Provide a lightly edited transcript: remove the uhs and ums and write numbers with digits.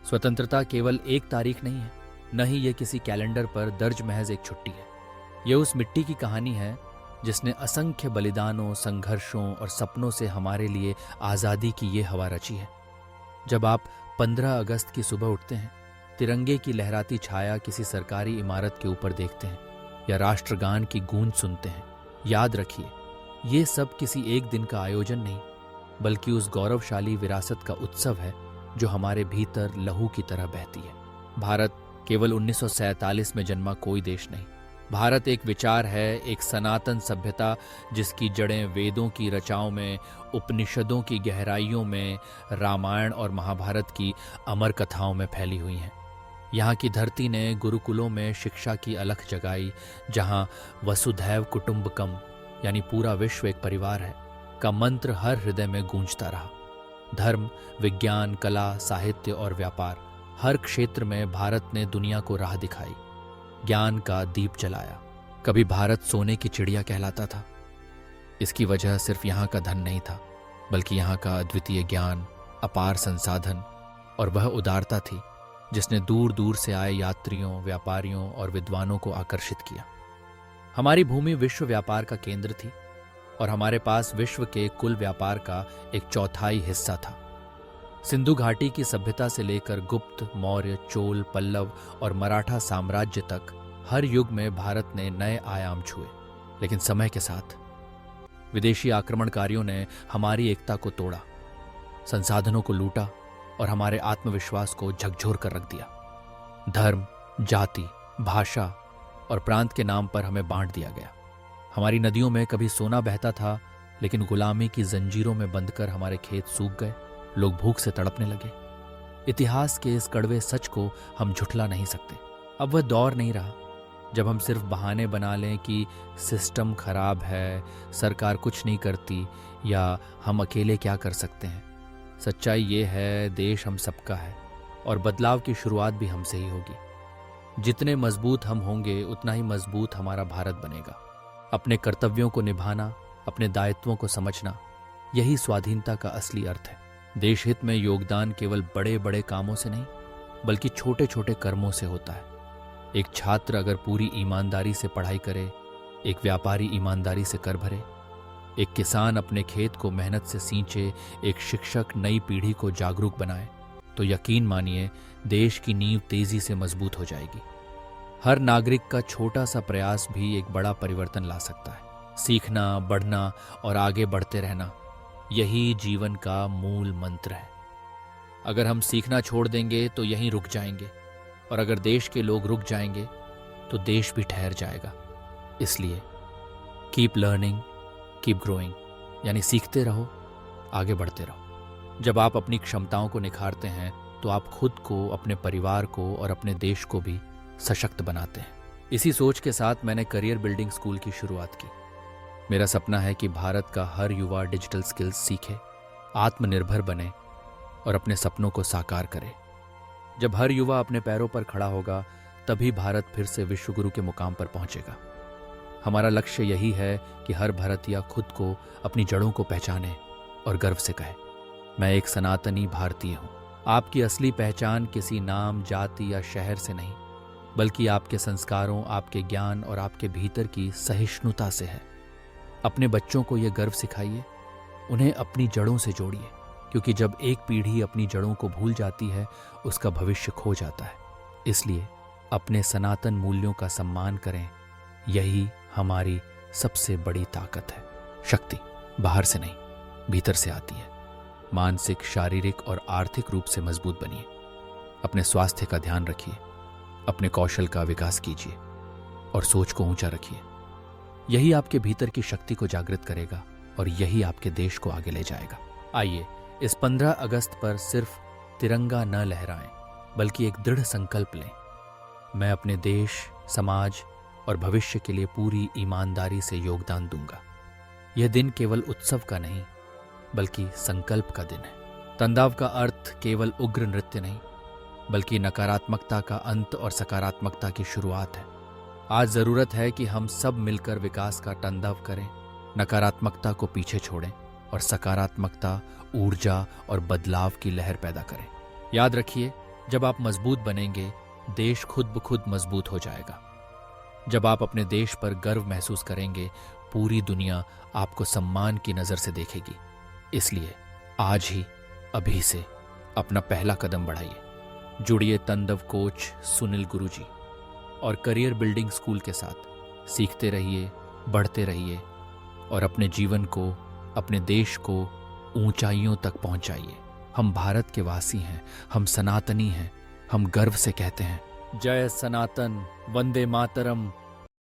स्वतंत्रता केवल एक तारीख नहीं है, न ही ये किसी कैलेंडर पर दर्ज महज एक छुट्टी है। ये उस मिट्टी की कहानी है जिसने असंख्य बलिदानों, संघर्षों और सपनों से हमारे लिए आज़ादी की ये हवा रची है। जब आप 15 अगस्त की सुबह उठते हैं, तिरंगे की लहराती छाया किसी सरकारी इमारत के ऊपर देखते हैं या राष्ट्रगान की गूंज सुनते हैं, याद रखिए, ये सब किसी एक दिन का आयोजन नहीं, बल्कि उस गौरवशाली विरासत का उत्सव है जो हमारे भीतर लहू की तरह बहती है। भारत केवल 1947 में जन्मा कोई देश नहीं। भारत एक विचार है, एक सनातन सभ्यता जिसकी जड़ें वेदों की रचाओं में, उपनिषदों की गहराइयों में, रामायण और महाभारत की अमर कथाओं में फैली हुई हैं। यहाँ की धरती ने गुरुकुलों में शिक्षा की अलख जगाई, जहाँ वसुधैव कुटुंबकम यानी पूरा विश्व एक परिवार है का मंत्र हर हृदय में गूंजता रहा। धर्म, विज्ञान, कला, साहित्य और व्यापार, हर क्षेत्र में भारत ने दुनिया को राह दिखाई, ज्ञान का दीप जलाया। कभी भारत सोने की चिड़िया कहलाता था। इसकी वजह सिर्फ यहाँ का धन नहीं था, बल्कि यहाँ का अद्वितीय ज्ञान, अपार संसाधन और वह उदारता थी जिसने दूर दूर से आए यात्रियों, व्यापारियों और विद्वानों को आकर्षित किया। हमारी भूमि विश्व व्यापार का केंद्र थी और हमारे पास विश्व के कुल व्यापार का एक चौथाई हिस्सा था। सिंधु घाटी की सभ्यता से लेकर गुप्त, मौर्य, चोल, पल्लव और मराठा साम्राज्य तक हर युग में भारत ने नए आयाम छुए। लेकिन समय के साथ विदेशी आक्रमणकारियों ने हमारी एकता को तोड़ा, संसाधनों को लूटा और हमारे आत्मविश्वास को झकझोर कर रख दिया। धर्म, जाति, भाषा और प्रांत के नाम पर हमें बांट दिया गया। हमारी नदियों में कभी सोना बहता था, लेकिन गुलामी की जंजीरों में बंधकर हमारे खेत सूख गए, लोग भूख से तड़पने लगे। इतिहास के इस कड़वे सच को हम झुठला नहीं सकते। अब वह दौर नहीं रहा जब हम सिर्फ बहाने बना लें कि सिस्टम खराब है, सरकार कुछ नहीं करती या हम अकेले क्या कर सकते हैं। सच्चाई ये है, देश हम सबका है और बदलाव की शुरुआत भी हमसे ही होगी। जितने मजबूत हम होंगे, उतना ही मजबूत हमारा भारत बनेगा। अपने कर्तव्यों को निभाना, अपने दायित्वों को समझना, यही स्वाधीनता का असली अर्थ है। देश हित में योगदान केवल बड़े बड़े कामों से नहीं, बल्कि छोटे छोटे कर्मों से होता है। एक छात्र अगर पूरी ईमानदारी से पढ़ाई करे, एक व्यापारी ईमानदारी से कर भरे, एक किसान अपने खेत को मेहनत से सींचे, एक शिक्षक नई पीढ़ी को जागरूक बनाए, तो यकीन मानिए देश की नींव तेजी से मजबूत हो जाएगी। हर नागरिक का छोटा सा प्रयास भी एक बड़ा परिवर्तन ला सकता है। सीखना, बढ़ना और आगे बढ़ते रहना, यही जीवन का मूल मंत्र है। अगर हम सीखना छोड़ देंगे तो यहीं रुक जाएंगे, और अगर देश के लोग रुक जाएंगे तो देश भी ठहर जाएगा। इसलिए कीप लर्निंग, कीप ग्रोइंग, यानी सीखते रहो, आगे बढ़ते रहो। जब आप अपनी क्षमताओं को निखारते हैं तो आप खुद को, अपने परिवार को और अपने देश को भी सशक्त बनाते हैं। इसी सोच के साथ मैंने करियर बिल्डिंग स्कूल की शुरुआत की। मेरा सपना है कि भारत का हर युवा डिजिटल स्किल्स सीखे, आत्मनिर्भर बने और अपने सपनों को साकार करे। जब हर युवा अपने पैरों पर खड़ा होगा, तभी भारत फिर से विश्वगुरु के मुकाम पर पहुंचेगा। हमारा लक्ष्य यही है कि हर भारतीय खुद को, अपनी जड़ों को पहचाने और गर्व से कहे, मैं एक सनातनी भारतीय हूँ। आपकी असली पहचान किसी नाम, जाति या शहर से नहीं, बल्कि आपके संस्कारों, आपके ज्ञान और आपके भीतर की सहिष्णुता से है। अपने बच्चों को यह गर्व सिखाइए, उन्हें अपनी जड़ों से जोड़िए, क्योंकि जब एक पीढ़ी अपनी जड़ों को भूल जाती है, उसका भविष्य खो जाता है। इसलिए अपने सनातन मूल्यों का सम्मान करें, यही हमारी सबसे बड़ी ताकत है। शक्ति बाहर से नहीं, भीतर से आती है। मानसिक, शारीरिक और आर्थिक रूप से मजबूत बनिए। अपने स्वास्थ्य का ध्यान रखिए, अपने कौशल का विकास कीजिए और सोच को ऊंचा रखिए। यही आपके भीतर की शक्ति को जागृत करेगा और यही आपके देश को आगे ले जाएगा। आइए इस 15 अगस्त पर सिर्फ तिरंगा न लहराएं, बल्कि एक दृढ़ संकल्प लें। मैं अपने देश, समाज और भविष्य के लिए पूरी ईमानदारी से योगदान दूंगा। यह दिन केवल उत्सव का नहीं, बल्कि संकल्प का दिन है। तंदाव का अर्थ केवल उग्र नृत्य नहीं, बल्कि नकारात्मकता का अंत और सकारात्मकता की शुरुआत है। आज जरूरत है कि हम सब मिलकर विकास का तांडव करें, नकारात्मकता को पीछे छोड़ें और सकारात्मकता, ऊर्जा और बदलाव की लहर पैदा करें। याद रखिए, जब आप मजबूत बनेंगे, देश खुद ब खुद मजबूत हो जाएगा। जब आप अपने देश पर गर्व महसूस करेंगे, पूरी दुनिया आपको सम्मान की नजर से देखेगी। इसलिए आज ही, अभी से अपना पहला कदम बढ़ाइए। जुड़िए तंदव कोच सुनील गुरुजी और करियर बिल्डिंग स्कूल के साथ। सीखते रहिए, बढ़ते रहिए और अपने जीवन को, अपने देश को ऊंचाइयों तक पहुंचाइए। हम भारत के वासी हैं, हम सनातनी हैं, हम गर्व से कहते हैं, जय सनातन, वंदे मातरम,